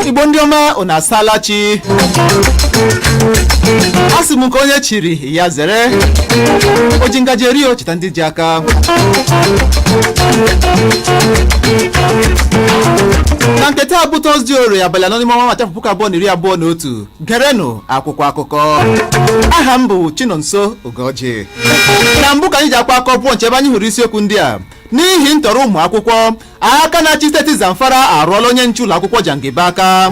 Igbo ndị ọma unu asala chi. Asị m nke onye chiri ya zere. O ji ngaji eri o cheta ndị ji aka. Na nketa bụ Tọzdee Orie abalị anọ n'ime ọnwa Maachị 2021. Gerenụ akwụkwọ akụkọ. Aha m bụ Chinonso Ugoji. Na mbụ ka anyị ji akwa akọ pụọ nche ebe anyị hụrụ isiokwu ndị a. N'ihi ntọrọ ụmụ akwụkwọ, aka na-achị steeti Zamfara arụọla onye nche ụlọ akwụkwọ Jangebe aka.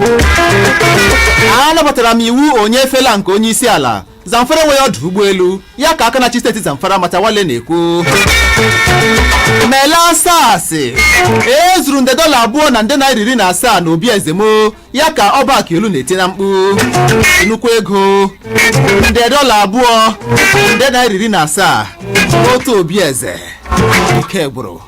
Anabatara m iwu onye efela nke onye isi ala. Zamfara enweghị ọdụ ụgbọelu, ya ka aka na-achị steeti Zamfara Matawale na-ekwu. Mela Sasị ezuru nde $2 na nde $17 na Obi Ezemo, ya ka ọba Akiolu na-eti na mkpu. Nnukwu ego nde $2 nde $17 otu Obi Eze ike gburu.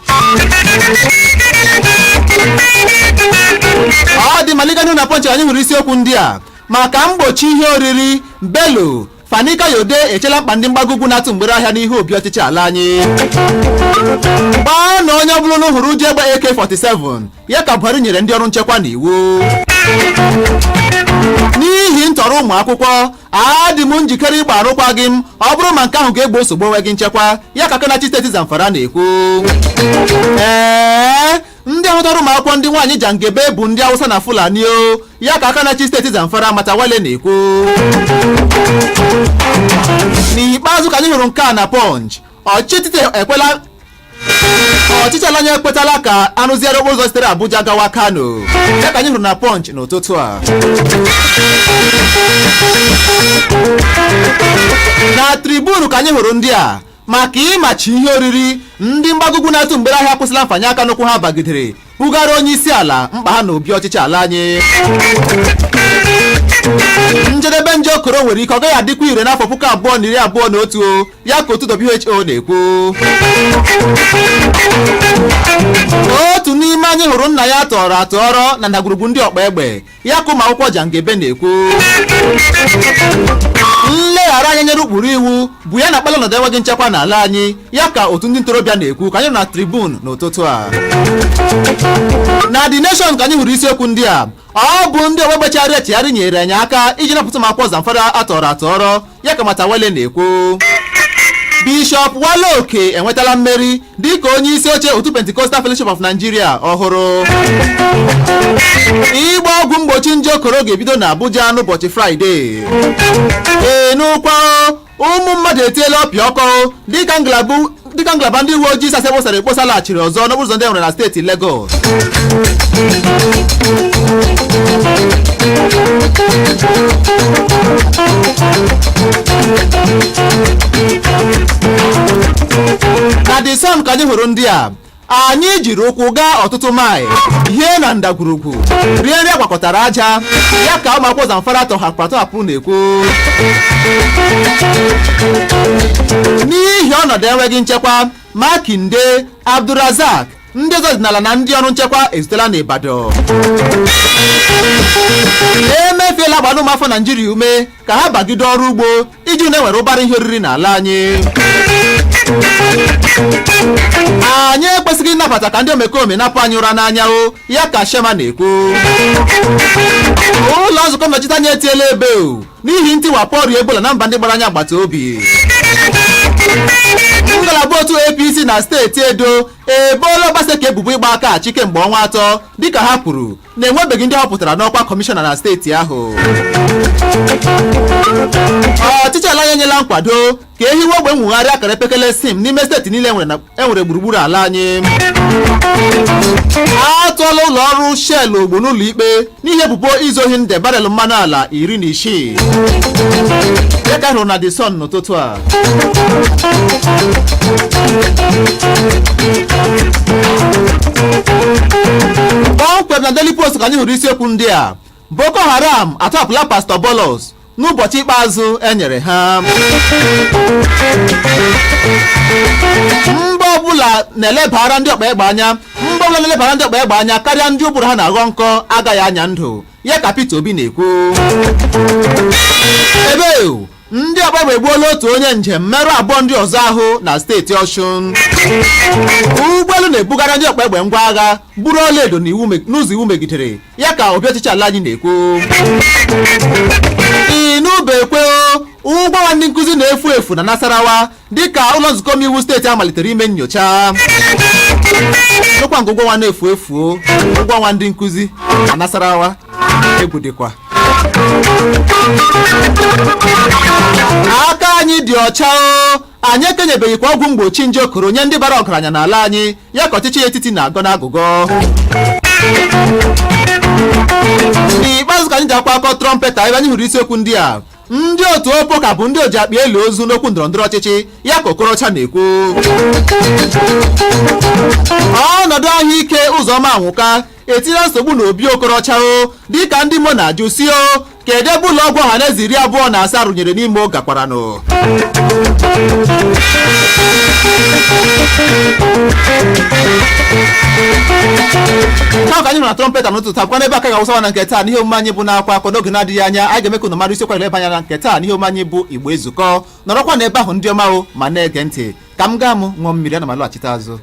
Ọ dị maliganu na Punch anyị hụrụ isiokwu ndị a. Maka mgbochi ihe oriri, Bello Fanika Yode echela mkpa ndị mgbagugwu na-atụ mgbere ahịa n'ihe obi ọchịchị ala anyị. Gbaa na onye ọbụla hụrụ ji egbe AK-47, ya ka Buhari nyere ndị ọrụ nchekwa n'iwu. N'ihi ntọrọ ụmụ akwụkwọ, adị m njikere ịgba arụkwaghị m ọ bụrụ ma nke ahụ ga-egbo nsogbu enweghị nchekwa, ya ka aka na-achị steeti Zamfara na-ekwu. Ndị ahụtara ụmụ akwụkwọ ndị nwaanyị Jangebe bụ ndị Hausa na Fulani o, ya ka aka na-achị steeti Zamfara Matawale na-ekwu. N'ikpeazụ ka anyị hụrụ nke a na Punch, ọchịchị ala anyị ekwetala ka arụziere okporo ụzọ sitere Abuja gawa Kano, ya ka anyị hụrụ na Punch n'ụtụtụ a. Na Tribune ka anyị hụrụ ndị a. Maka ịmachi ihe oriri, ndị mgbagugwu na-atụ mgbere ahịa kwụsịla mfanye aka n'ụkwụ ha bagidere bugara onye isi ala mkpa ha na obi ọchịchị ala anyị. Njedebe nje okoro nwere ike ọ gaghị adịkwa ire n'afọ 2021 ya ka otu WHO na-ekwu. Otu n'ime anyị hụrụ nna ya tọrọ atọrọ na ndagwurugwu ndị ọkpa egbe, ya ka ụmụ akwụkwọ Jangebe na-ekwu. Nleghara anya nyere ụkpụrụ iwu bụ ya na-akpali ọnọdụ enweghị nchekwa n'ala anyị, ya ka otu ndị ntorobịa na-ekwu ka anyị na Tribune n'ụtụtụ a. Na The Nation ka anyị hụrụ isiokwu ndị a. Ọ bụ ndị ogbegbechighari echigharị nyere anyị aka iji napụta ụmụ akwụkwọ Zamfara atọrọ atọrọ, ya ka Matawale na-ekwu. Bishop Wale Oke enwetala mmeri dịka onye isi oche otu Pentecostal Fellowship of Nigeria ọhụrụ. Ịgba ọgwụ mgbochi nje okoro ga-ebido na Abuja n'ụbọchị Fraịde. N'ụkwa ụmụ mmadụ etiela ọpịa ọkụ dịka ngalaba ndị uwe ojii sasebosara ekposa laghachiri ọzọ n'okporo ụzọ ndị enwere na steeti Lagos. Na The Sun ka anyị hụrụ ndị a. Anyị jiri ụkwụ gaa ọtụtụ maịl ihe na ndagwurugwu rie nri agwakọtara aja, ya ka ụmụ akwụkwọ Zamfara tọhapụ na-ekwu. N'ihi ọnọdụ enweghị nchekwa, Makinde, Abdulrazak, ndị ọzọ ọdịnala na ndị ọrụ nchekwa ezutela n'Ibadan. Emefiela agba ụmụafọ Naijiria ume ka ha bagide ọrụ ugbo iji na-enwere ụbara ihe oriri n'ala anyị. anyị ekwesịghị ịnabata ka ndị omekome napụ anyị ụra n'anya o, ya ka Shema na-ekwu. Ụlọ nzukọ nnọchiteanya etiela ebe o n'ihi ntiwapụ ọrịa Ebola na mba ndị gbara anya agbata obi. Ngalaba otu APC na steeti Edo eboola Obaseki ebubo ịgba aka achị kemgbe ọnwa 3 dịka ha kwuru na enwebeghị ndị họpụtara n'ọkwa kọmishọna na steeti ahụ. Ọchịchị ala anyị enyela nkwado ka ehiwe ogbe nwugharị akara epekele sim n'ime steeti niile enwere gburugburu ala anyị. Atụọla ụlọ ọrụ Shell ogbo n'ụlọ ikpe n'ihi ebubo izu ohi nde barel mmanụ ala 16. Dịka hụrụ na The Sun n'ụtụtụ a. Kpọmkwem na Daily Post ka anyị hụrụ isiokwu ndị a. Boko Haram atọpụla Pastor Bolos n'ụbọchị ikpeazụ enyere ha. Mba ọbụla na-elebara ndị ọkpa egbe anya karịa ndị ụbụrụ ha na-aghọ nkọ agaghị anya ndụ, ya ka Peter Obi na-ekwu. Ebe ndị ọkpa egbe egbuola otu onye njem mmerụ abụọ ndị ọzọ ahụ na steeti Ọshụn. Ụgbọelu na-ebugara ndị ọkpa egbe ngwa agha buru ọlaedo n'ụzọ iwu megidere, ya ka obi ọchịchị ala anyị na-ekwu. Inubekwe ụgwọ ndị nkụzi na-efu efu na Nasarawa dịka ụlọ nzukọ omeiwu steeti a malitere ime nnyocha. Ụgwọ ngụgwọ na-efu efu ụgwọ ndị nkụzi na Nasarawa egwu dịkwa. Aka anyị dị ọcha o, anyị ekenyebeghịkwa ọgwụ mgbochi nje okoro nye ndị bara ọgaranya n'ala anyị, ya ka ọchịchị etiti na-agọ n'agụgọ. N'ikpeazụ ka anyị ji akwa akọ trọmpeta ebe anyị hụrụ isiokwu ndị a. Ndị otu Opoka bụ ndị oji akpa elu ozu n'okwu ndọrọndọrọ ọchịchị, ya ka Okorocha na-ekwu. Ọnọdụ ahụike Ụzọma Anwụka etinyela nsogbu n'obi Okorocha o, dịka ndị Imo na-ajụ si o kedu ebe ụlọ ọgwụ ọhaneze 27 rụnyere n'ime o gakwaranụ. Ka anyị na trọmpeta n'ụtụtụ akwa n'ebe aka ga-awụsawa na nke taa n'ihe omume anyị bụ n'akwa akọ n'oge na-adịghị anya anyị ga-eme ka unu mara isiokwu ebe anya na nke taa n'ihe omume anyị bụ Igbo Ezukọ. Nọrọkwa n'ebe ahụ ndị ọma o ma na-ege ntị ka m gaa m ṅụọ mmiri ana m alọghachite azụ.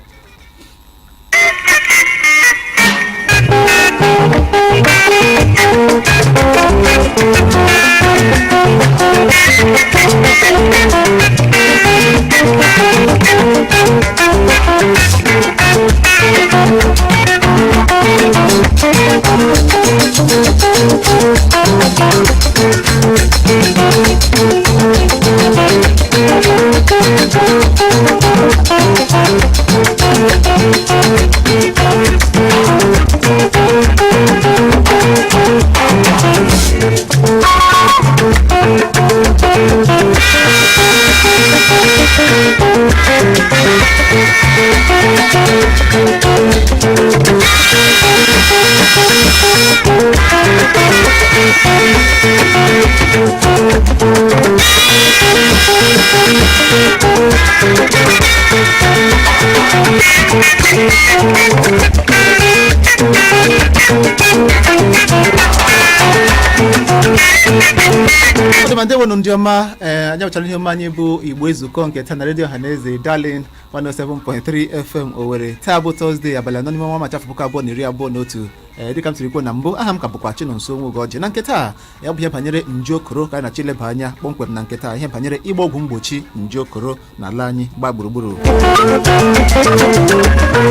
Ndewo ndị ọma, anyị abụchara ihe ọma anyị bụ Igbo Ezukọ nke taa na redio Ọhaneze Darling 107.3 FM Owerri. Taa bụ Tọzdee abalị 4 n'ime ọnwa Maachị 2021. Dịka m siri kwuo na mbụ, aha m ka bụkwa Chinonso Nwogoji. Na nke taa ya bụ ihe banyere nje okoro ka anyị na-achọ ileba anya kpọmkwem na nke taa, ihe banyere ịgba ọgwụ mgbochi nje okoro n'ala anyị gbaa gburugburu.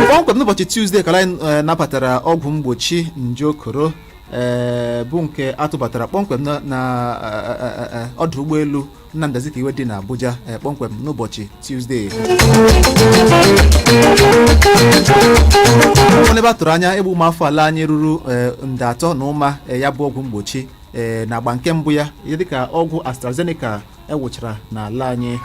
Kpọmkwem n'ụbọchị Tuesday ka anyị nabatara ọgwụ mgbochi nje okoro bụ nke atụbatara kpọmkwem na ọdụ ụgbọelu Nnamdi Azikiwe dị na Abuja kpọmkwem n'ụbọchị Tuesday. Ebe a tụrụ anya egbu ụmụafọ ala anyị ruru nde 3 na ụma ya bụ ọgwụ mgbochi na agba nke mbụ ya dịka ọgwụ AstraZeneca ewụchara n'ala anyị.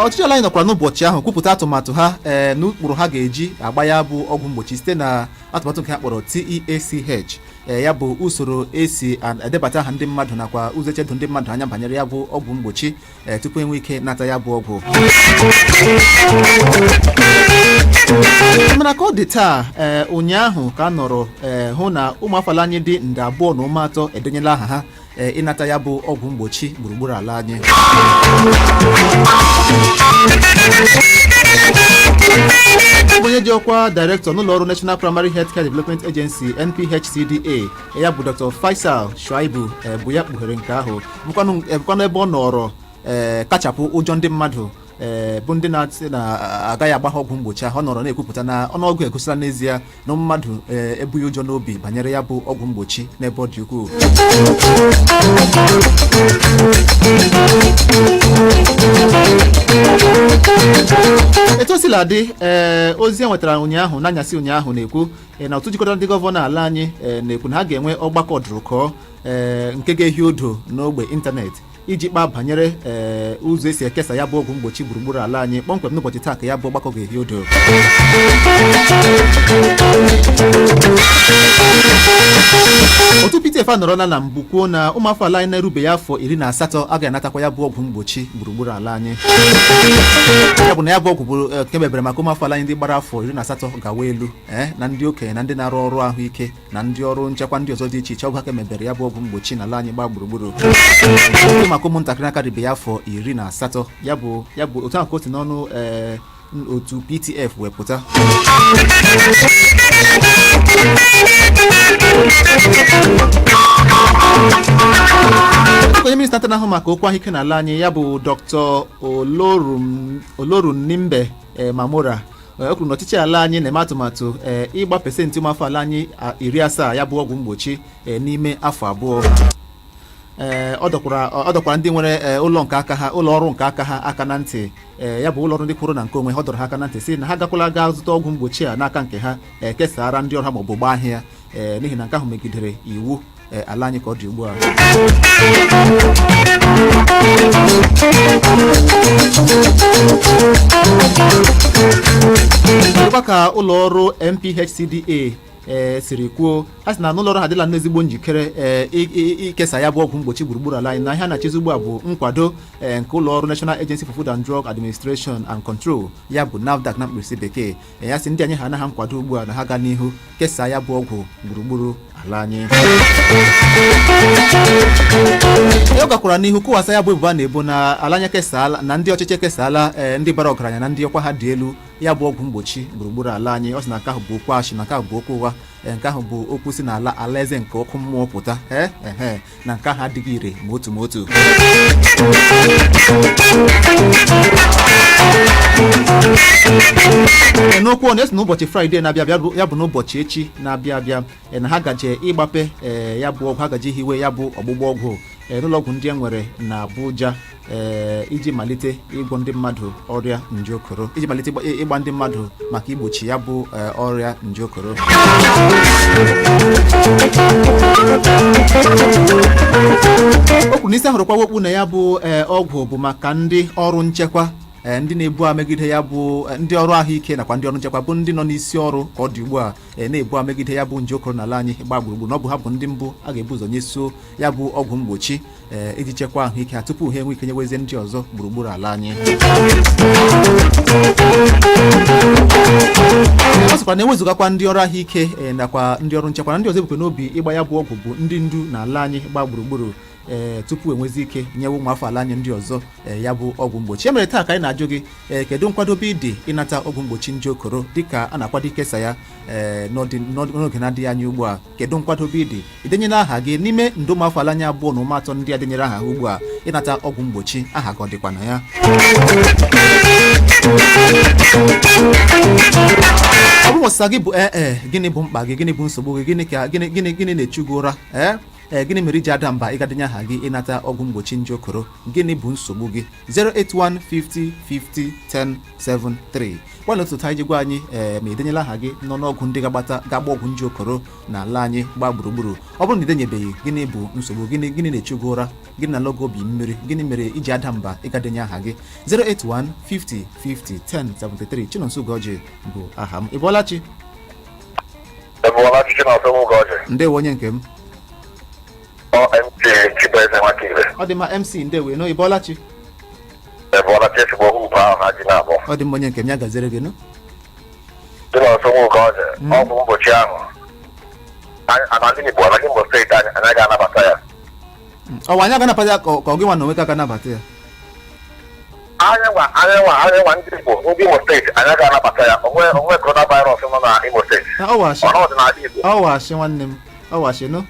Ọchịchị ala anyị nọkwara n'ụbọchị ahụ kwupụta atụmatụ ha n'ụkpụrụ ha ga-eji agba ya bụ ọgwụ mgbochi site na atụmatụ nke ha kpọrọ TEACH. Ya bụ usoro esi edebata aha ndị mmadụ nakwa ụzọ echedo ndị mmadụ anya banyere ya bụ ọgwụ mgbochi tupu enwe ike nata ya bụ ọgwụ. mana ka ọ dị taa ụnyaahụ ka a nọrọ hụ na ụmụafọ ala anyị dị nde 2 na ụmụ atọ edenyela aha ha ịnata ya bụ ọgwụ mgbochi gburugburu ala anyị. onye ji ọkwa director n'ụlọ ọrụ National Primary Healthcare Development Agency NPHCDA ya bụ Dr. Faisal Shuaibu bụ ya kpughere nke ahụ bụkwanụ ebe ọ nọrọ kachapụ ụjọ ndị mmadụ bụ ndị na-asị na agaghị agba ha ọgwụ mgbochi ahụ. Ọ nọrọ na-ekwupụta na ọnụọgụ egosila n'ezie na mmadụ ebughị ụjọ n'obi banyere ya bụ ọgwụ mgbochi n'ebe ọ dị ukwuu. etu o sila dị ozi e nwetara ụnyaahụ n'anyasị ụnyaahụ na-ekwu na otu jikọtara ndị gọvanọ ala anyị na-ekwu na ha ga-enwe ọgbakọ ọdụrụkọ nke ga-ehi odo n'ogbe ịntanetị iji kpaa banyere ụzọ esi ekesa ya bụ ọgwụ mgbochi gburugburu ala anyị kpọmkwem n'ụbọchị taa ka ya bụ ọgbakọ ga-ehi odo. otu PTF anọrọla na mbụ kwuo na ụmụafọ ala anyị na-erube ya afọ 18 a ga-anatakwa ya bụ ọgwụ mgbochi gburugburu ala anyị. ya bụ na ya bụ ọgwụ bụ nke mebere maka ụmụafọ ala anyị ndị gbara afọ 18 gawa elu na ndị okenye na ndị na-arụ ọrụ ahụike na ndị ọrụ nchekwa ndị ọzọ dị iche iche. ọgwụ aka mebere ya bụ ọgwụ mgbochi n'ala anyị gbaa gburugburu maka ụmụntakịrị aka ribe ya afọ 18. ya bụ otu ahụ ka o si n'ọnụ otu PTF wepụta. onye minista na-ahụ maka okwu ahụike n'ala anyị ya bụ Dr. Olorunimbe Mamora o kwuru na ọchịchị ala anyị na-eme atụmatụ ịgba pesentị ụmụafọ ala anyị 70 ya bụ ọgwụ mgbochi n'ime afọ abụọ. ọ dọkwara ndị nwere ụlọ ọrụ nke aka ha aka na ntị ya bụ ụlọ ọrụ ndị kwụrụ na nke onwe ha dọrọ ha aka na ntị sị na ha gakwala gaa zụta ọgwụ mgbochi a n'aka nke ha kesara ndị ọrụ ha maọbụ gbaa ahịa n'ihi na nke ahụ megidere iwu ala anyị ka ọ dị ugbu a. dịkwa ka ụlọ ọrụ NPHCDA siri kwuo ha sị na n'ụlọ ọrụ ha adịla n'ezigbo njikere ikesa ya bụ ọgwụ mgbochi gburugburu ala anyị na ihe a na-achịzi ugbu a bụ nkwado nke ụlọ ọrụ National Agency for Food and Drug Administration and Control ya bụ NAFDAC na mkpirisi bekee. ya sị ndị anyị ha anaghị nkwado ugbu a na ha gaa n'ihu kesaa ya bụ ọgwụ gburugburu ala anyị. ọ gakwara n'ihu kụwasa ya bụ ebubo a na-ebo na ala anyị kesaala na ndị ọchịchị kesaala ndị bara ọgaranya na ndị ọkwa ha dị elu ya bụ ọgwụ mgbochi gburugburu ala anyị. ọ sị na nke ahụ bụ okwu ashị na nke ahụ bụ okwu ụgha nke ahụ bụ okwu si n'ala alaeze nke ọkụ mmụọ pụta na nke ahụ adịghị ire ma otu ma otu. n'okwu ọ na-esi n'ụbọchị Fraịde na-abịa abịa ya bụ n'ụbọchị echi na-abịa abịa na ha gaje ịgbape ya bụ ọgwụ ha gaje hiwe ya bụ ọgbụgbọ ọgwụ n'ụlọọgwụ ndị e nwere na Abuja iji malite ịgwọ ndị mmadụ ọrịa nje okoro iji malite ịgba ndị mmadụ maka igbochi ya bụ ọrịa nje okoro. o kwuru n'isi ahụrụkwa wokpu na ya bụ ọgwụ bụ maka ndị ọrụ nchekwa ndị na-ebu a megide ya bụ ndị ọrụ ahụike nakwa ndị ọrụ nchekwa bụ ndị nọ n'isi ọrụ ka ọ dị ugbu a na-ebu a megide ya bụ nje okoro n'ala anyị gbaa gburugburu na ọ bụ ha bụ ndị mbụ a ga-ebu ụzọ nyeso ya bụ ọgwụ mgbochi iji chekwaa ahụike ha tupu ha enwe ike nyewezie ndị ọzọ gburugburu ala anyị. ọ sịkwa na ewezụgakwa ndị ọrụ ahụike nakwa ndị ọrụ nchekwa na ndị ọzọ ebukwe n'obi ịgba ya bụ ọgwụ bụ ndị ndu n'ala anyị gbaa gburugburu tupu enwezi ike nyewe ụmụafọ ala anyị ndị ọzọ ya bụ ọgwụ mgbochi. e mere taa ka anyị na-ajụ gị kedu nkwadobe ịdị ịnata ọgwụ mgbochi nje okoro dịka a na-akwado ikesa ya n'oge na-adịghị anya ugbu a? kedu nkwadobe ịdị idenyela aha gị n'ime ndị ụmụafọ ala anyị 2 na ụmụ atọ ndị a denyere aha ugbu a ịnata ọgwụ mgbochi? aha ka ọ dịkwa na ya. ọ bụ nwụsịsa gị bụ gịnị bụ mkpa gị, gịnị bụ nsogbu gị, gịnị na-echu gị ụra gịnị mere iji ada mba ịgadenye aha gị ịnata ọgwụ mgbochi nje okoro? gịnị bụ nsogbu gị? 081 50 50 1073 gwana otu iji gwa anyị ma idenyela aha gị n'ọnụọgwụ ndị ga-agba ọgwụ nje okoro n'ala anyị gbaa gburugburu. ọ bụrụ na idenyebeghị, gịnị bụ nsogbu gịnị na-echu gị ụra, gịnị na logo obi mmiri, gịnị mere iji ada mba ịgadenye aha gị? 081 50 50 1073 Chinonso Ugoji bụ aha m. ị bọọla chi? Ndewo onye nke m. ọ dị mma MC ndewe no ịbọọla chi? ọ dị mma onye nke m ya gazere gị no. nwe ka ọ dị ọgwụ mgbochi ahụ ana ndị Igbo anaghị Imo steeti anaghị anabata ya. Ọwa anyị aga-anabata ya ka ọ gị nwa na onwe ka ga-anabata ya? Anyị nwa ndị Igbo ndị Imo steeti anaghị anabata ya. Onwe coronavirus nọ na Imo steeti. Ọwashi nwanne m. Ọwashi nụ?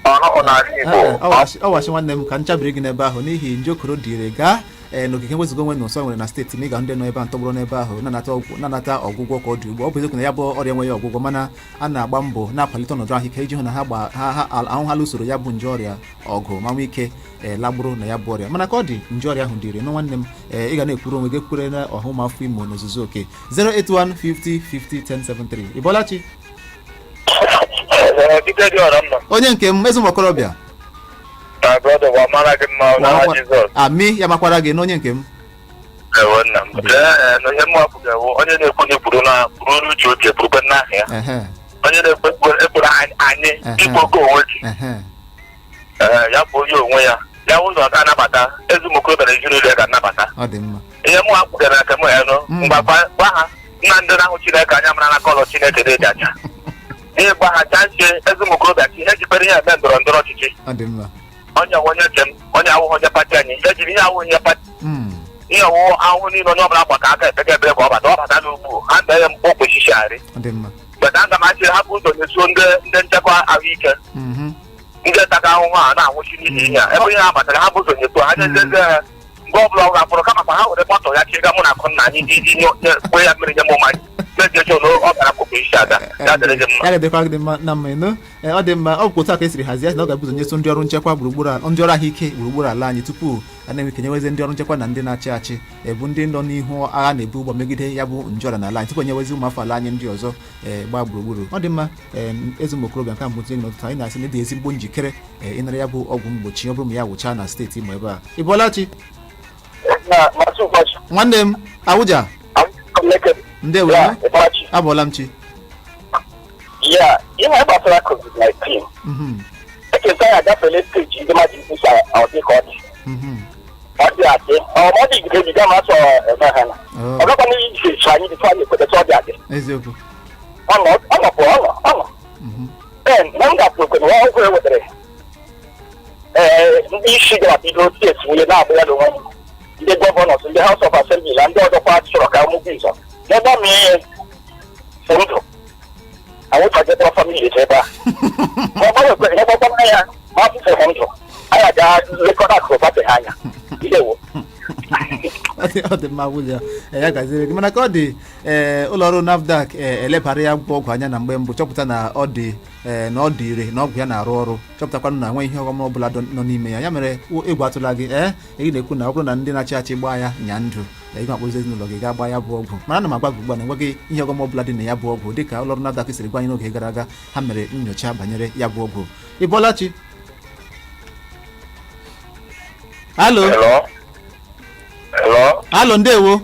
Ọwashi nwanne m ka nchabiri gị n'ebe ahụ n'ihi nje okoro dịrị gaa n'ogige nwezigo onwe na ụsọ nwere na steeti ma ị ga ndị nọ ebe a ntọgbọrọ n'ebe ahụ nanata ọgwụgwọ ka ọ dị ugbu ọ bụ eziokwu na ya bụ ọrịa enweghị ọgwụgwọ mana a na-agba mbọ na-akwalite ọnọdụ ahụike iji hụ na ha ahụhala usoro ya bụ nje ọrịa ọgụ ma nwee ike lagburu na ya bụ ọrịa mana ka ọ dị nje ọrịa ahụ dịrị nụ nwanne m ị ga na-ekwuru onwe gị kwere na ọhụmafọ Imo n'ozuzu oke 08150501073 Ịbọlachi onye nke m ezi ụmụokorobịa ami ya makwara gị n'onye nke m onye na-ekwu n'ekwuru na buru n'uche oche bụrụkwa n'ahịa ya onye na-ekpuru anyị ikpoko onwe gị ya bụ onye onwe ya ya ụlọ ga-anabata ezi ụmụokorobịa na ezinụlọ ya ga-anabata ihe mụ ha kwugara aka m ya nụ mgbe gwa ha nna ndị na-ahụ Chineke anya mara n'aka ụlọ Chineke dị aja ihe gwa ha chanche ezi ụmụokorobịa ka ihe jikere ihe eme ndọrọ ndọrọ ọchịchị onye onye njem onye awụghị onye pati anyị ejiri ihe awụghị ihe pati ihe ọwụwụ ahụhụ niile onye ọbụla gbaka aka ekpeke ebere ka ọ bata n'ugwu ha mbe ya mkpọkpụ chichigharị beta aga m achịrị hapụ ụzọ nyesuo ndị nchekwa ahụike ndị taga ahụhụ a na-anwụchi n'ihi ihe a ebe ihe ha batara ha bụ ụzọ nyesuo ha nyeze mgbe ọbụla ọ ga-apụrụ kama kwa ha were mọtọ ya chịga mụ na akụ nna anyị iji kwe ya mmiri nye m mmanya ya ga-edekwa gị na mma ịnụ ọ dị mma ọ bụ otu a ka esiri hazie na ọ ga-ebuzo nyeso ndị ọrụ nchekwa ndị ọrụ ahụike gburugburu ala anyị tupu a na-enwe kenyewezi ndị ọrụ nchekwa na ndị na-achị achị ebu ndị nọ n'ihu agha na-ebu ụgbọ megide ya bụ nje ọrịa n'ala anyị tupu enyewezi ụmụafọ ala anyị ndị ọzọ gbaa gburugburu ọ dị mma ezi ụmụ okorobịa nke mbụ tinye n'ọtụtụ anyị na-asị na dị ezigbo njikere ịnara ya bụ ọgwụ mgbochi ọ bụrụ ma ya wụchaa na steeti Imo ebe a Ịbọlachi nwanne m Awụja ndewo abụọla m chi ya ihe gbasara COVID-19 eketa ya agafele steji ndị mmadụ ikwusa ọdị ka ọ dị adị ọmọdụ igide ebiga ma asọ eme ha na ọgakwa n'ihe iji echi anyị dịtụ anyị ekwetata ọ dị adị eziokwu ọnọpụ ọnọ na m ga-apụ okwe na nwa ọgwụ ewetara ndị isi gara bido steeti nwunye na-abụ ya n'onwe ndị gọvanọs ndị House of Assembly na ndị ọzọkwa chọrọ ka mụbụ ịzọ n'ebe ọ ihe ndụ awụchajekwa famili ebe a ma ọ gbanwekwere ihe gbakwana ya ma afụfeghị ndụ anyị aga lekọta akụrụbabe ha anya ilewo ọ dị mma Awụja ya gaziri gị mana ka ọ dị ụlọ ọrụ NAFDAC elebara ya bụ ọgwụ anya na mgbe mbụ chọpụta na ọ dị ire na ọgwụ ya na-arụ ọrụ chọpụtakwanụ na nwe ihe ọghọm ọbụla nọ n'ime ya mere egwu atụla gị ị na-ekwu na ọ bụrụ na ndị na-achị achị gbaa ya nya ndụ ị ga-akpọzi ezinụlọ gị ga-agba ya bụ ọgwụ mana ana m agwa gị ugbu a na enweghị ihe ọghọm ọbụla dị na ya bụ ọgwụ dịka ụlọ ọrụ NAFDAC siri gwa anyị n'oge gara aga ha mere nnyocha banyere ya bụ ọgwụ Ịbọlachi alo ndewo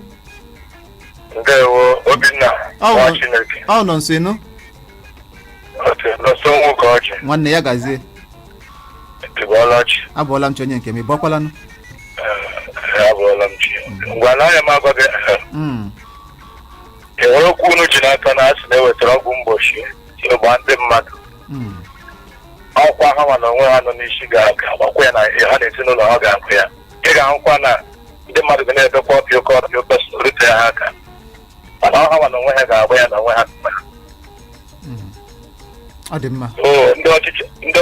Obinna ọ nọ nso ịnụ nwanne ya gazie abụọla m chi onye nke m ịbọkwalanụ abụọla m chi ngwa anaghị m agwa gị enwere okwu unu ji n'aka na asị na-ewetara ọgwụ mgbochi ịgba ndị mmadụ ọkwa ha ma na onwe ha nọ n'isi ga-aga gbakwa ya na ha na ezinụlọ ha ga-akụ ya ị ga-ahụkwa na ndị mmadụ ga na-ebekwa ọpịa rute ha aka mana ọ ha ma na onwe ha ga-agba ya na onwe ha ọ dị mma ndị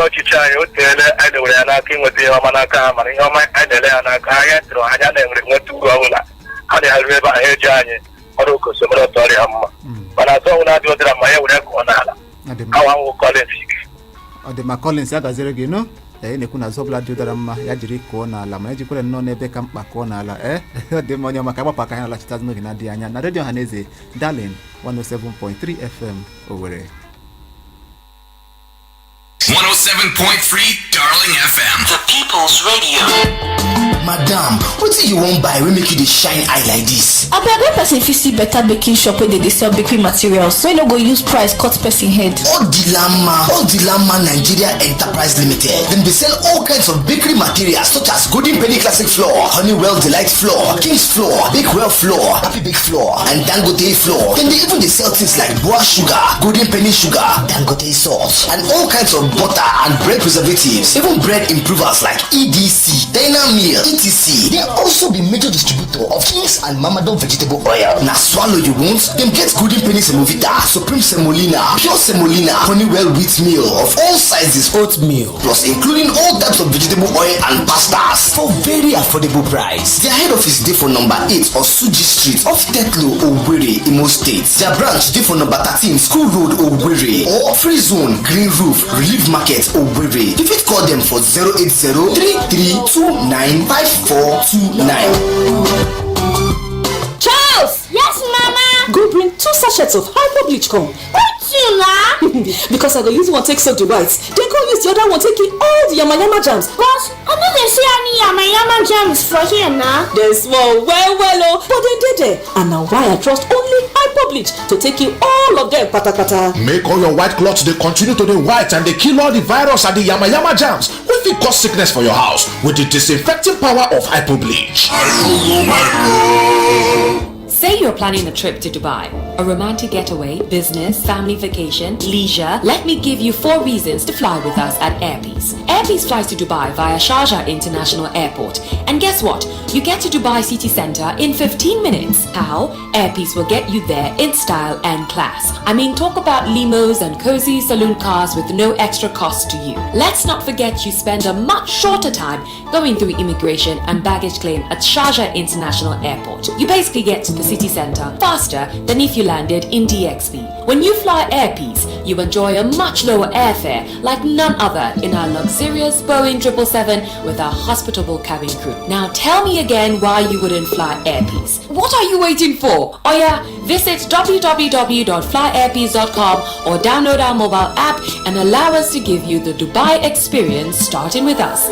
ọchịchị anyị o teele anyị na-ewere ya n'aka inweta ihe ọma n'aka ha mana ihe ọma anyị na-ele ya n'aka anya tụrụ anya na-enwere nweta uru ọbụla ha na-arụ ebe ahụ eji anyị ọrụ okosomere ọtọ ọrịa mma mana azụ ọnwụ na-adị ụdịra ma ya were kụọ n'ala awa nwụ Collins ọ dị ma Collins ya gaziri gị nụ ị na-ekwu na azụ ọbụla dị ụdara mma ya jiri kụọ n'ala ma ejikwere nnọọ n'ebe ka mkpa kụọ n'ala ọ dị mma onye ọma ka agbapụ aka ya na-alachita n'oge na-adịghị anya na redio Ọhaneze Darlin 107.3 FM Owerri 107.3 Darling FM. The People's Radio. Madam, what do you want buy? We make you the shine eye like this. I bet person if you see better baking shop where they sell bakery materials, so you no go use price cut person head. Odilama Nigeria Enterprise Limited. Then they sell all kinds of bakery materials such as Golden Penny Classic Flour, Honeywell Delight Flour, King's Flour, Bakewell Flour, Happy Bake Flour, and Dangote Flour. Then they even sell things like Boa Sugar, Golden Penny Sugar, Dangote Sauce, and all kinds of butter and bread preservatives. Even bread improvers like EDC, Dynamil, etc. They also be major distributor of King's and Mamadon vegetable oil. Now swallow you won't? Them get Golden Penny Semovita, Supreme Semolina, Pure Semolina, Honeywell wheat meal of all sizes, oatmeal, plus including all types of vegetable oil and pastas for very affordable price. Their head office is for number 8 of Suji Street off Tetlo, Owerri, Imo State. Their branch is for number 13 School Road, Owerri, or Free Zone, Green Roof, Relief Market, Owerri. You fit call them for 080-3329-5429. Charles! Yes, Mama! Go bring 2 sachets of hyper bleach come. Because I go use one take soak the whites, then go use the other one take in all the yama jams. But I know they see any yama jams for here now. They small well but they did it. And now why I trust only hyper bleach to take in all of them pata. Make all your white cloths they continue to the white and they kill all the virus and the yama jams. Will fit cause sickness for your house with the disinfecting power of hyper bleach. Say you're planning a trip to Dubai, a romantic getaway, business, family vacation, leisure. Let me give you 4 reasons to fly with us at Airpeace. Airpeace flies to Dubai via Sharjah International Airport. And guess what? You get to Dubai city center in 15 minutes. How? Airpeace will get you there in style and class. I mean, talk about limos and cozy saloon cars with no extra cost to you. Let's not forget you spend a much shorter time going through immigration and baggage claim at Sharjah International Airport. You basically get to the city center faster than if you landed in DXB. When you fly Airpeace, you enjoy a much lower airfare like none other in our luxurious Boeing 777 with our hospitable cabin crew. Now tell me again why you wouldn't fly Airpeace. What are you waiting for? Oh yeah, visit www.flyairpeace.com or download our mobile app and allow us to give you the Dubai experience starting with us.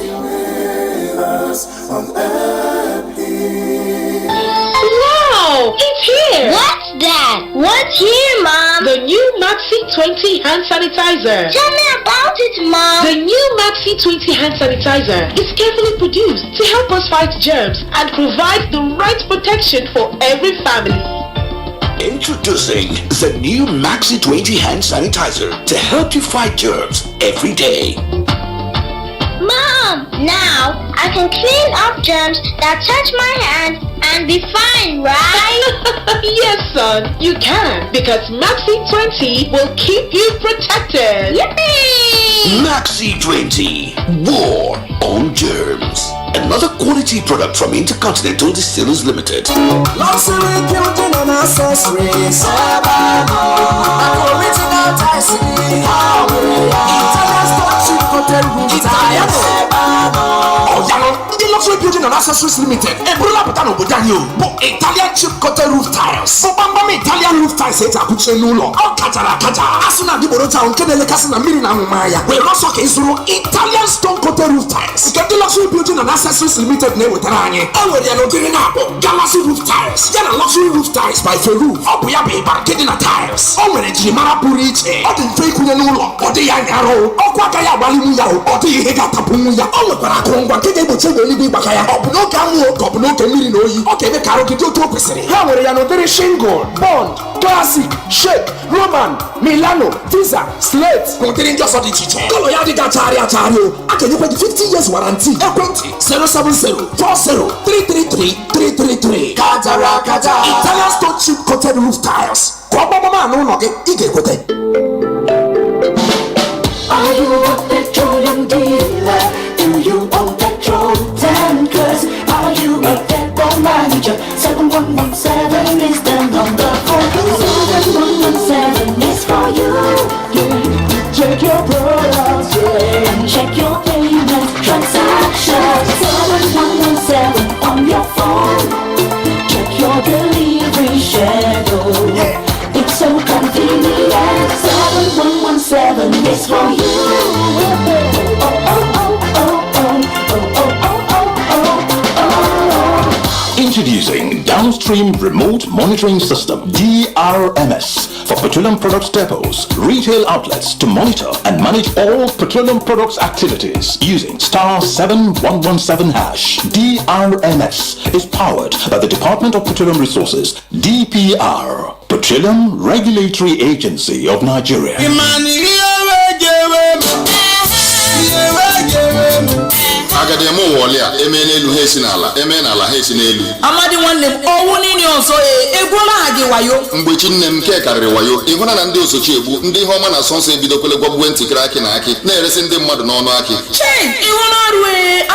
Wow, it's here! What's that? What's here, Mom? The new Maxi 20 hand sanitizer. Tell me about it, Mom. The new Maxi 20 hand sanitizer is carefully produced to help us fight germs and provide the right protection for every family. Introducing the new Maxi 20 hand sanitizer to help you fight germs every day. Mom, now I can clean up germs that touch my hand and be fine, right? Yes, son, you can, because Maxi 20 will keep you protected. Yippee! Maxi 20, war on germs. Another quality product from Intercontinental Distillers Limited. Luxury building and accessories. Original Tyson. Italian Starship Hotel Room. Italian. Oh, the Luxury Building and Accessories Limited. Ebola Butano Budanyo. Italian chip coated roof tiles. Bambam Italian roof tiles. It's a Kuchenulo. Oh, Katara. Asuna di Borota on Kenele Casina Mirina Mumaya. We also came through Italian stone coated roof tiles. Get the Luxury Building and Accessories Limited name with Ranye. Oh, we are not getting up. Galaxy roof tiles. Get a luxury roof tiles by Feru. Oh, we are being getting a tiles. Oh, when it's Jimara Puriche. Oh, the fake Nulo. Oh, the Yangaro. Oh, Quakaya Balimuya. Oh, the Hegatapuya. Oh, the Parakonga. Get able to live Bakaya. Oh, no Kamu. Oh, no Kamino. Okay, the Karaoke to Opposite. How are you not very shingle? Bond. Classic. Shake. Roman. Milano. Tisa. Slate. Containing just on the teacher. Go Yadi Gataria Tario. I can you pay 50 years warranty. 070-40-333-333. Katara. Italian stone chip coated roof tiles. Kwababa no noge ige kote. Are you a petroleum dealer? Do you own petrol tankers? Are you a depot manager? 7117 is the number for you. 7117 is for you. Check your products, and check your payment transactions. 7117 on your phone. Check your delivery schedule. It's so convenient. 7117 is for you. Oh, oh, oh, oh, oh, oh, oh, oh, oh, oh, oh. using Downstream Remote Monitoring System, DRMS, for petroleum products depots, retail outlets to monitor and manage all petroleum products activities using *7117#. DRMS is powered by the Department of Petroleum Resources, DPR, Petroleum Regulatory Agency of Nigeria. Agademo Walia, Emenelu Hesinala, Emenala Hesinelu. Amadi nwanne m owu nini ọzọ egwuola ha gị wayo. Mgbe Chinne m ke karịrị wayo, ịhụna na ndị osochi egbu ndị ihe ọma na asọnsọ ebidokwele gwagbuwe ntịkịrị akị na akị na-eresi ndị mmadụ n'ọnụ akị. Chee, ịhụna ọrụ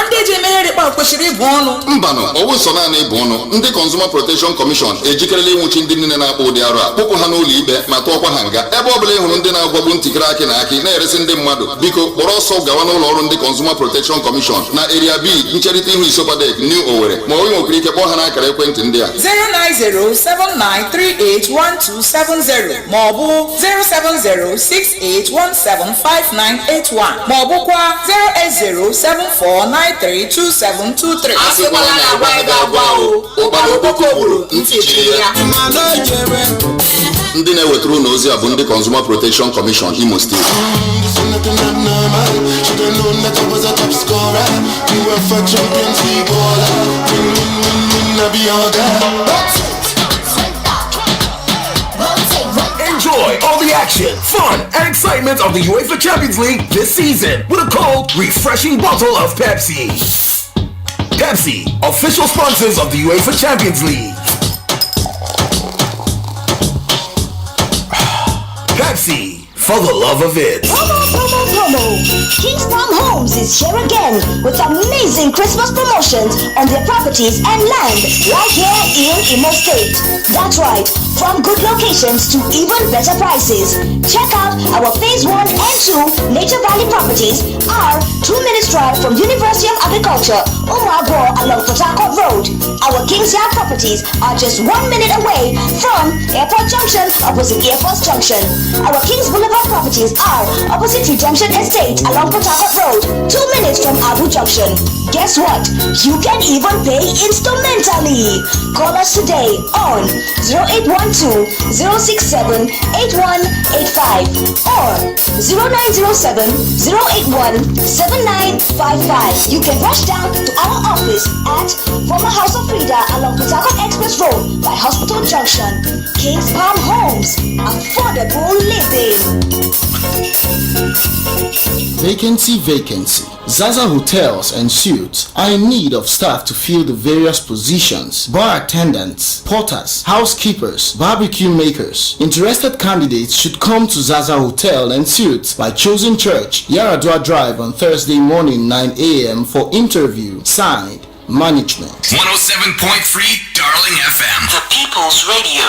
ndị eji emeghere kpa kwesịrị ịbụ ọnụ. Mbanụ, ọwụ so naanị ịbụ ọnụ. Ndị Consumer Protection Commission ejikerela ịnwụchi ndị niile na-akpọ ụdị arụ a, kpụpụ ha n'ụlọ ikpe ma tụọkwa ha nga. Ebe ọbụla ịhụrụ ndị na-agwagbu ntịkịrị akị na akị na-eresi ndị mmadụ, biko kpọrọ ọsọ gawa n'ụlọ ọrụ ndị Consumer Protection Commission na Area B ncherịta ihu Isopadek New Owerri ma ọ nwekwara ike kpọọ ha n'akara ekwentị ndị a 09079381270 ma ọ bụ 07068175981 ma ọ bụkwa 08074932723. Asịkwala na agwa ebe agwa o, ụkpara okpoko gburu ntị chiri ya. Ndị na-ewetara ụlọ ozi a bụ ndị Consumer Protection Commission Imo State. Enjoy all the action, fun, and excitement of the UEFA Champions League this season with a cold, refreshing bottle of Pepsi. Pepsi, official sponsors of the UEFA Champions League. Pepsi, for the love of it. Promo. Kings Palm Homes is here again with amazing Christmas promotions on their properties and land right here in Imo State. That's right, from good locations to even better prices. Check out our Phase 1 and 2 Nature Valley properties are 2 minutes drive from University of Agriculture, Omagwo along Port Harcourt Road. Our Kings Yard properties are just 1 minute away from Airport Junction opposite Air Force Junction. Our Kings Boulevard properties are opposite Redemption Estate along Port Harcourt Road, 2 minutes from Abu Junction. Guess what? You can even pay instrumentally. Call us today on 0812-067-8185 or 0907-081-7955. You can rush down to our office at former House of Frida along Port Harcourt Express Road by Hospital Junction. Kings Palm Homes, affordable living. Vacancy. Zaza Hotels and Suites are in need of staff to fill the various positions: bar attendants, porters, housekeepers, barbecue makers. Interested candidates should come to Zaza Hotel and Suites by Chosen Church, Yaradua Drive on Thursday morning 9 a.m. for interview. Signed, Management. 107.3 Darling FM. The People's Radio.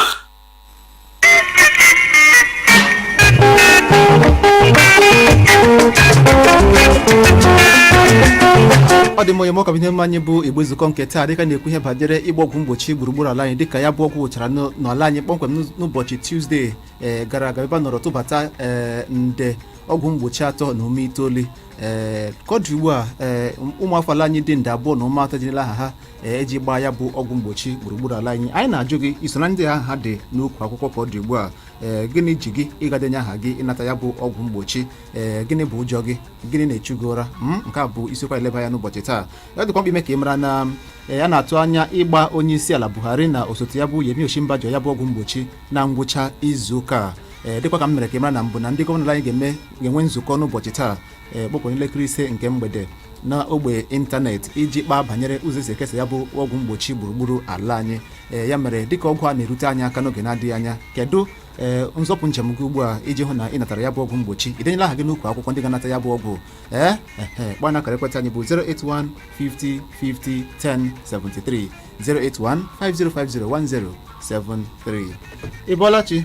Ọ dị mma ka ihe mmanya bụ igbo nzukọ nke taa dịka na-ekwu ihe banyere ịgba ọgwụ mgbochi gburugburu ala anyị dịka ya bụ ọgwụ wụchara n'ala anyị kpọmkwem n'ụbọchị Tuesday gara aga ebe a nọrọ tụbata nde ọgwụ mgbochi 3.9 ka ọ dị ugbu a ụmụafọ ala anyị dị nde 2.3 jirila aha ha eji gbaa ya bụ ọgwụ mgbochi gburugburu ala anyị na-ajụ gị iso na ndị ha dị n'okwu akwụkwọ ka ọ dị ugbu a gịnị ji gị ịgadenye aha gị ịnata ya bụ ọgwụ mgbochi gịnị bụ ụjọ gị gịnị na-echu gị ụra nke a bụ isiokwu eleba ya n'ụbọchị taa ya dịkwa mkpa ime ka ị mara na ya na-atụ anya ịgba onye isi ala Buhari na osote ya bụ Yemi Osinbajo ya bụ ọgwụ mgbochi na ngwụcha izu ụka dịkwa ka m mere ka ị mara na mbụ na ndị gọvanọ anyị ga-enwe nzukọ n'ụbọchị taa kpọkpọ n'elekere 5 nke mgbede na ogbe ịntanetị iji kpaa banyere ụzọ esi ekesa ya bụ ọgwụ mgbochi gburugburu ala anyị ya mere dịka ọgwụ a na-erute anyị aka n'oge na-adịghị anya kedu nzọpụ njem gị ugbu a iji hụ na ị natara ya bụ ọgwụ mgbochi idenyela aha gị n'ukwu akwụkwọ ndị ga-anata ya bụ ọgwụ gbaa na akara ekwentị anyị bụ 081 50 50 1073 081 5050 1073. Ị bọọla chi?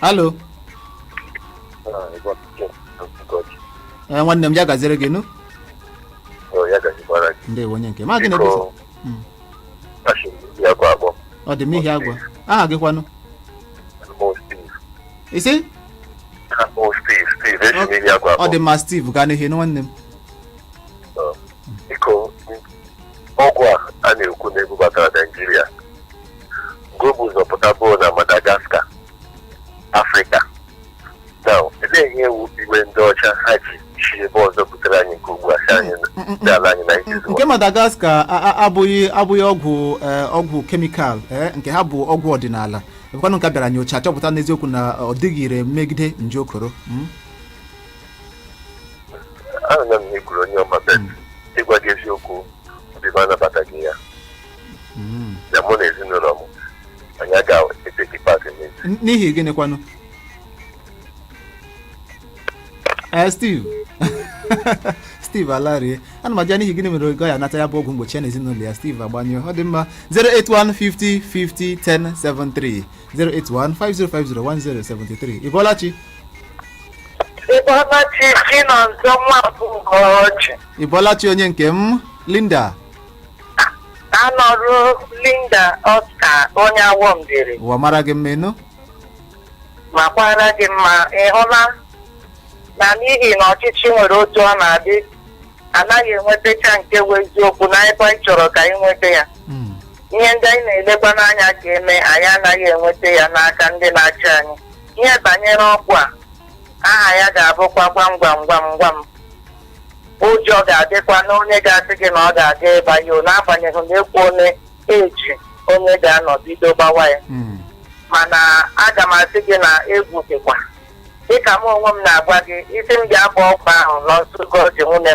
Halo. Nwanne m ya gaziri gị nụ? Ndewo onye nke ma gị na-ebusa ọ dị m ihe agwa aha gị kwanụ isi ọ dị ma Steve gaa n'ihe nwanne m ọgwụ a na-ekwu na-ebubatara Naijiria nke bụ ụzọ pụtabụ na Madagascar, Afrịka. Now, ele ihe iwe ndị ọcha ha ji chi ebe ọzọ butere anyị nke ugbu a si anyị n'ala anyị Naijiria. Nke Madagascar abụghị ọgwụ kemikal nke ha bụ ọgwụ ọdịnala. Ebekwanụ nke bịara nyocha chọpụta n'eziokwu na ọ dịghị ire megide nje okoro. Ana m ekwuru onye ọma bet ịgwa gị eziokwu obibi anabataghị ya na mụ na ezinụlọ m anyị ga-eteki paaki n'ezi. N'ihi gịnịkwanụ? Steve Alarie ana m aja n'ihi gịnị mere oge ya nata ya bụ ọgwụ mgbochi ya na ezinụlọ ya. Steve agbanyụ ọ dị mma. 08150501073 08150501073. Ịbọlachi Ịbọlachi onye nke m Linda anọrụ Linda Oscar onye awọmbiri ụwa mara gị mma ịnụ ma kwara gị mma ịhụla na n'ihi na ọchịchị nwere otu ọ na-adị anaghị enwetacha nke bụ eziokwu na ebe anyị chọrọ ka anyị nweta ya. Ihe ndị anyị na-elekwa n'anya ka eme anyị anaghị enweta ya n'aka ndị na-achị anyị. Ihe banyere ọgwụ a aha ya ga-abụkwa gwam gwam gwam gwam. Ụjọ ga-adịkwa na onye ga-asị gị na ọ ga-aga ebe anyị n'agbanyeghị na ekwu onye eji onye ga-anọ bido gbawa ya. Mana aga m asị gị na egwu dịkwa dịka m onwe m na-agwa gị isi m ga-abụ ọkwa ahụ n'ọsụgo ji nwunye m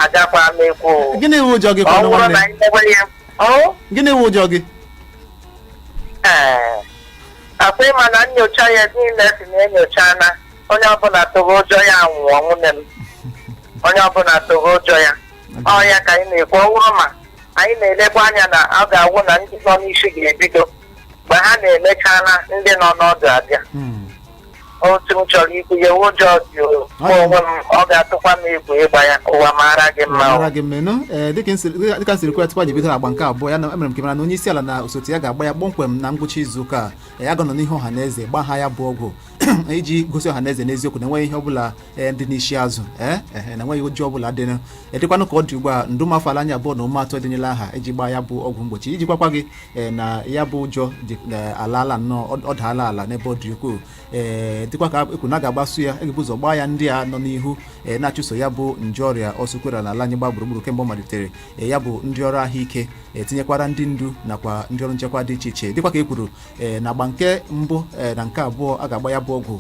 agakwa m ekwu. Gịnị iwu ụjọ gị kwanụ nwanne? Gịnị iwu ụjọ gị? Akwa ịma na nnyocha ya niile si na-enyocha na onye ọbụla tụrụ ụjọ ya nwụọ nwunye m. Onye ọbụla tụrụ ụjọ ya ọ ya ka anyị na-ekwu ọhụrụ ma anyị na-elekwa anya na ọ ga-awụ na ndị nọ n'isi ga-ebido mgbe ha na-emechala ndị nọ n'ọdụ abịa. Otu m chọrọ ikwu ya ụjọ dị onwe m ọ ga-atụkwa m egwu ịgba ya ụwa mara gị mma. Dịka nsiri kwe tupu anyị bido agba nke abụọ ya na emere m kemara na onye isi ala na osote ya ga-agba ya kpọmkwem na ngwụcha izu ụka ya ga nọ n'ihe ọha na eze gba ha ya bụ ọgwụ iji gosi ọha na eze n'eziokwu na enweghị ihe ọbụla dị n'isi azụ na enweghị ụjọ ọbụla dị dịkwanụ ka ọ dị ugbu a ndụ afọ ala anya abụọ na ụmụ atọ edịnyela aha iji gbaa ya bụ ọgwụ mgbochi iji gwakwa gị na ya bụ ụjọ alaala nnọọ ọ daala ala n'ebe ọ dị ukwuu dịkwa ka ekwu na a ga-agbasu ya egebu ụzọ gbaa ya ndị a nọ n'ihu na-achụso ya bụ nje ọrịa ọsụkwere n'ala anyị gba gburugburu kemgbe ọ malitere ya bụ ndị ọrụ ahụike etinyekwara ndị ndu nakwa ndị ọrụ nchekwa dị iche iche dịkwa ka e kwuru na agba nke mbụ na nke abụọ a ga-agba ya bụ ọgwụ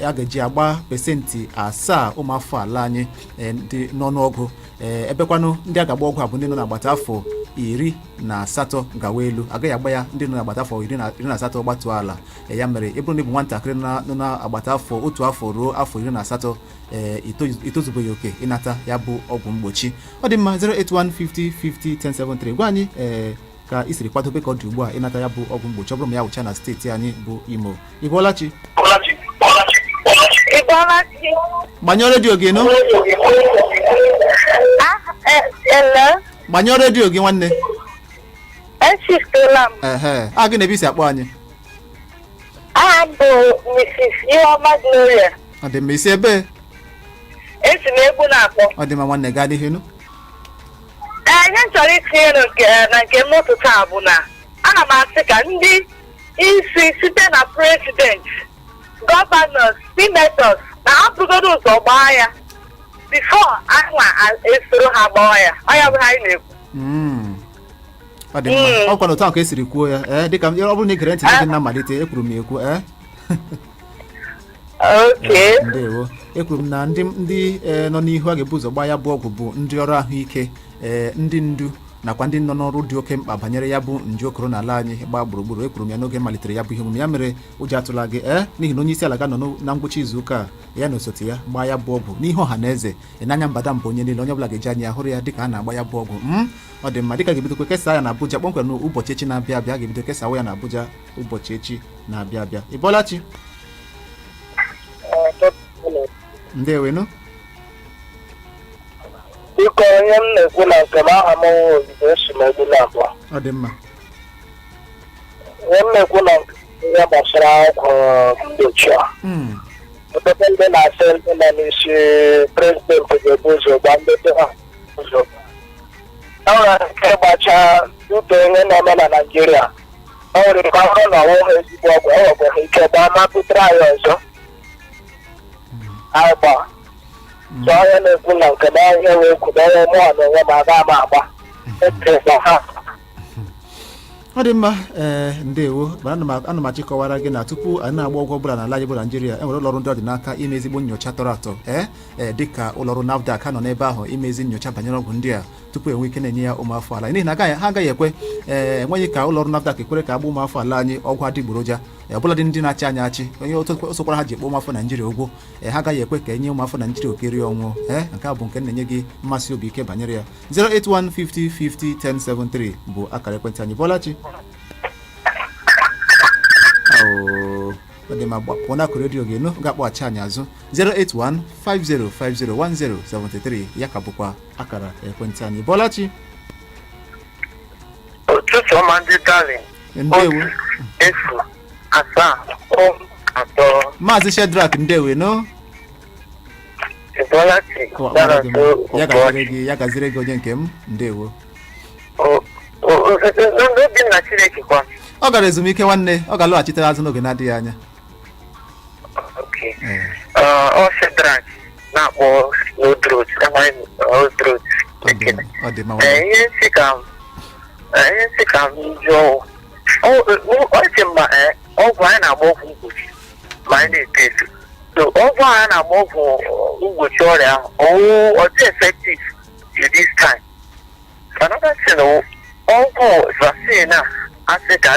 a ga-eji agba pesentị 7 ụmụafọ ala anyị dị n'ọnụọgụ ebekwanụ ndị a ga-agba ọgwụ a bụ ndị nọ n'agbata afọ 18 gawa elu agaghị agba ya ndị nọ n'agbata afọ 18 gbatuo ala ya mere ịbụrụ na ịbụ nwatakịrị nọ n'agbata afọ otu afọ ruo afọ 18 itozubeghị oke ịnata ya bụ ọgwụ mgbochi. Ọ dị mma 08150501073 gwa anyị ka isiri kwadobe ka ọ dị ugbu a ịnata ya bụ ọgwụ mgbochi ọ bụrụ ma ya wụcha na steeti anyị bụ Imo. Ịbọlachi gbanyụọ redio gị nụ gbanyụọ redio gị nwanne. A gị na-ebe isi akpọ anyị? Aha m bụ Mrs. Iheọma Gloria. Ọ dị mma isi ebe? Esi m egwu na-akpọ. Ọ dị mma nwanne gaa n'ihu nụ. Ihe m chọrọ itinye na nke mmụtụta a bụ na ana m asị ka ndị isi site na president, gọvanọs, senatọs na ha bugodo ụzọ gbaa ya bifo anwa esoro ha gbaa ya ọ ya bụ ha anyị na-ekwu. Ọ dị mma ọ kwa n'otu ahụ ka esiri kwuo ya dịka ọ bụrụ na ị gere ntị gị na mmalite ekwuru m ekwu ndewo ekwuru m na ndị nọ n'ihu a ga-ebu ụzọ gbaa ya bụ ọgwụ bụ ndị ọrụ ahụike ndị ndu nakwa ndị nọ n'ọrụ dị oke mkpa banyere ya bụ nje okoro n'ala anyị gbaa gburugburu ekwuru m ya n'oge malitere ya bụ ihe omume ya mere ụjọ atụla gị n'ihi na onye isi ala ga-anọ na ngwụcha izu ụka ya na osote ya gbaa ya bụ ọgwụ n'ihe ọha na eze n'anya mbada mba onye niile onye ọbụla ga-eji anya hụrụ ya dịka a na-agba ya bụ ọgwụ ọ dị mma dịka ga-ebidokwa kesa ya na Abuja kpọmkwem na ụbọchị echi na-abịa abịa ga-ebido kesawa ya na Abuja ụbọchị echi na-abịa abịa. Ịbọlachi ndewenu biko onye m na-ekwu na nke m aha m ozugbo esi m egwu na-abụọ. Ọ dị mma onye m na-ekwu na ihe gbasara ọgwụ mgbochi a ọtụtụ ndị na-asị ndị nọ n'isi prezidenti ga-ebu ụzọ gba ndị ha ụzọ enwere ike ịgbacha ute ihe na-eme na Naịjirịa. O nwere ka ọhụrụ na ọnwụghị ezigbo ọgwụ enwekwaghị ike gbaa ma butere anyị ọzọ anyị gbaa so onye na-ekwu na nke na ihe wee kwudo onye mụọ na onwe ma aga ama agba ekesa ha. Ọ dị mma ndewo ana m achịkọwara gị na tupu anyị na-agba ọgwụ ọbụla n'ala anyị bụ Naịjirịa enwere ụlọọrụ ndị ọ dị n'aka ime ezigbo nnyocha tọrọ atọ dịka ụlọọrụ NAFDAC ha nọ n'ebe ahụ imezi nnyocha banyere ọgwụ ndị a tupu enwe ike na-enye ya ụmụafọ ala n'ihi na ha agaghị ekwe enweghị ka ụlọọrụ NAFDAC ekwere ka agba ụmụafọ ala anyị ọgwụ adịgboroja ọbụladị ndị na-achị anyị achị onye osokwara ha ji ekpe ụmụafọ Naịjirịa ụgwọ ha agaghị ekwe ka enye ụmụafọ Naịjirịa okerie ọnwụ nke a bụ nke na-enye gị mmasị obi ike banyere ya 08150501073 bụ akara ekwentị anyị. Bọlachi dị ma gbapụ na redio gị ga-akpọghachi anyị azụ 08150501073 ya ka bụkwa akara ekwentị anyị. Bọlachi ụtụtụ ọma ndị darling. Ndewo. Efu asaa atọ. Maazị Shedrack ndewo no. Bọlachi ya gaziri gị onye nke m ndewo. Ndị na Chineke kwa ọ gara ezumike nwanne ọ ga-alọghachitere azụ n'oge na-adịghị anya. Ọ Shedrack na-akpọ Odrot ihe nsị ka m jụọ ọchị mma ọgwụ anyị na-agba ọgwụ mgbochi ma anyị na-eto eto so ọgwụ anyị na-agba ọgwụ mgbochi ọrịa ahụ ọ dị effective to this time. Another thing ọgwụ vaccine a asị ka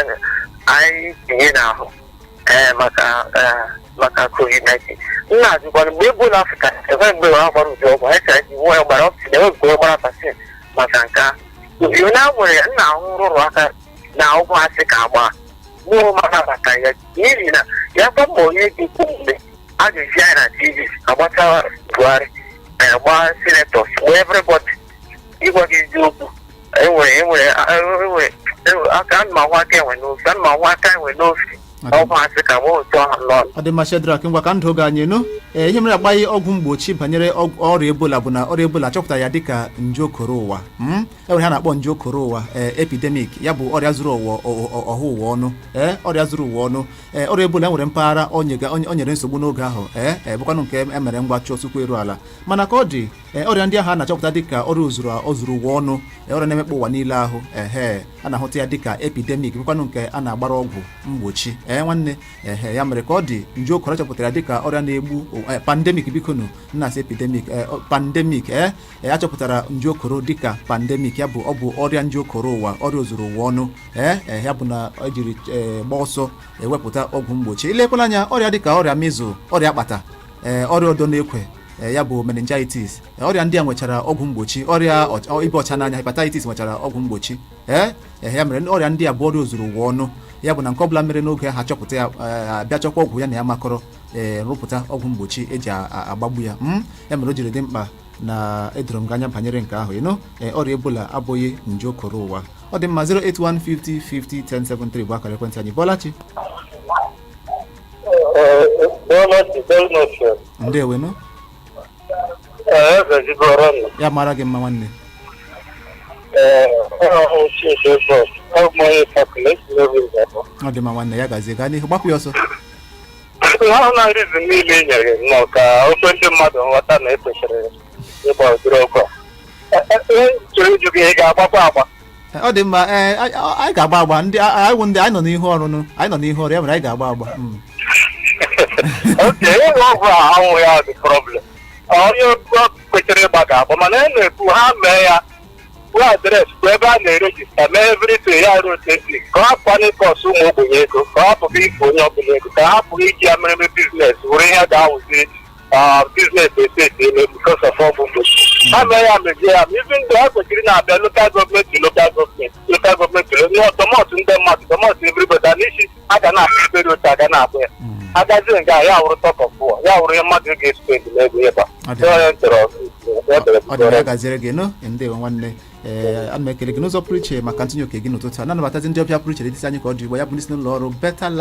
anyị tinye n'ahụ maka COVID-19 nna ajụkwana mgbe Ebola Afrịka enwe mgbe ha gbara ụdị ọgwụ HIV nwa ya gbara ọptin enwe mgbe gbara vaccine maka nke a na nwere nna ahụ rụrụ aka na ọgwụ asị ka agba mụrụ mana maka ya n'ihi na ya gba mbọ onye gị mgbe a ga-eji anyị na TV agbata Buhari gba senators wee everybody ịgwa gị eziokwu enwere aka ma nwa aka enwe n'ofe ana ma nwa aka enwe n'ofe ọgwụ asị ka nwe otu ọha nọ. Ọ dị mma Shedrack ngwa ka ndụ oge anyị nụ ihe mere agbaghị ọgwụ mgbochi banyere ọrịa Ebola bụ na ọrịa Ebola chọpụtara ya dịka nje okoro ụwa enwere ha na-akpọ nje okoro ụwa epidemic ya bụ ọrịa zuru ọha ụwa ọnụ ọrịa zuru ụwa ọnụ ọrịa Ebola nwere mpaghara o nyere nsogbu n'oge ahụ bụkwanụ nke emere mgbachi tupu eru ala mana ka ọ dị ọrịa ndị ahụ a na-achọpụta dịka ọrịa ozuru ụwa ọnụ ọrịa na-emekpa ụwa niile ahụ a na-ahụta ya dịka epidemic bụkwanụ nke a na-agbara ọgwụ mgbochi nwanne ya mere ka ọ dị nje okoro chọpụtara dịka ọrịa na-egbu pandemic bikonu nna-asị epidemic pandemic achọpụtara nje okoro dịka pandemic ya bụ ọ bụ ọrịa nje okoro ụwa ọrịa ozuru ụwa ọnụ ya bụ na ejiri gba ọsọ ewepụta ọgwụ mgbochi ilekwala anya ọrịa dịka ọrịa measles ọrịa akpata ọrịa odo na-ekwe ya bụ meningitis ọrịa ndị a nwechara ọgwụ mgbochi ọrịa ibe ọcha n'anya hepatitis nwechara ọgwụ mgbochi ya mere ọrịa ndị a bụ ọrịa ozuru ụwa ọnụ ya bụ na nke ọbụla mere n'oge ha chọpụta ya bịa chọkwa ọgwụ ya na ya makọrọ rụpụta ọgwụ mgbochi eji agbagbu ya ya mere o jiri dị mkpa na edoro m gị anya banyere nke ahụ ọrịa Ebola abụghị nje okoro ụwa. Ọ dị mma 08150501073 bụ akara ekwentị anyị. Bọlachi ndewo no ya mara gị mma nwanne. Ọ dị mma nwanne ya gazie gaa n'ihu gbapụ ya ọsọ. Ha na-arịzi niile nyere nnọọ ka ofe ndị mmadụ nghọta na ekwesịrị ịgba ụdịrị ọkụ chọrọ ịjụ gị ị ga-agbakwa agba. Ọ dị mma anyị ga-agba agba ndị anyị nọ n'ihu ọrụ ya mere anyị ga-agba agba. Oke ịṅụ ọgwụ a anwụ ya dị problem onye kwesịrị ịgba ga-agba mana a na-ekwu ha mee ya wee adreesị bụ ebe a na-erejista mee everything ya ruo safely ka ọ hapụ kọsụ ụmụ ogbenye ego ka ọ hapụghị ife onye ọbụla ego ka ha hapụghị iji ya mereme biznes were ihe ga-awụzi biznes eseti eme because of ọgwụ mgbochi ha mee ya mezie ya ma ibi ndụ ha kwesịrị na-abịa lokal gọọmenti tọmọtụ ndị mmadụ tọmọtụ everybody n'isi a ga na-akpa ebe dị otu aga na-akpụ ya agazie nga ya wụrụ tọkọfụ ya wụrụ ihe mmadụ ga-espendi n'ego ịba ọ dị ya gaziere gị ndewo nwanne ana m ekele gị n'ụzọ pụrụ iche maka ntinye oke gị n'ụtụtụ a na-anabatazi ndị ọbịa pụrụ iche dị anyị ka ọ dị igbo ya bụ ndị si n'ụlọ ọrụ Better Life